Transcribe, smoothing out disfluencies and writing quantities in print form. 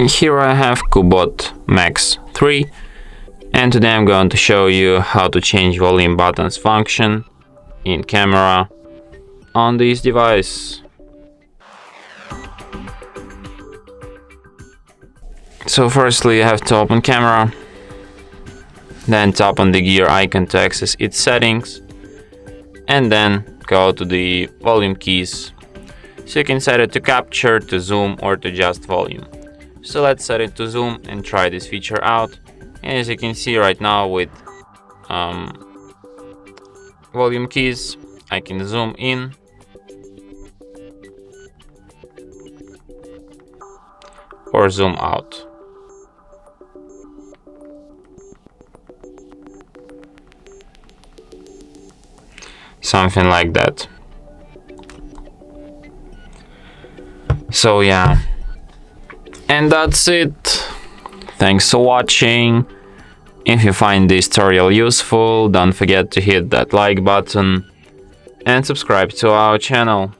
Here I have CUBOT Max 3, and today I'm going to show you how to change volume buttons function in camera on this device. So firstly you have to open camera, then tap on the gear icon to access its settings, and then go to the volume keys. So you can set it to capture, to zoom, or to just volume. So let's set it to zoom and try this feature out. And as you can see right now with volume keys, I can zoom in or zoom out. Something like that. So yeah, and that's it. Thanks for watching. If you find this tutorial useful, don't forget to hit that like button and subscribe to our channel.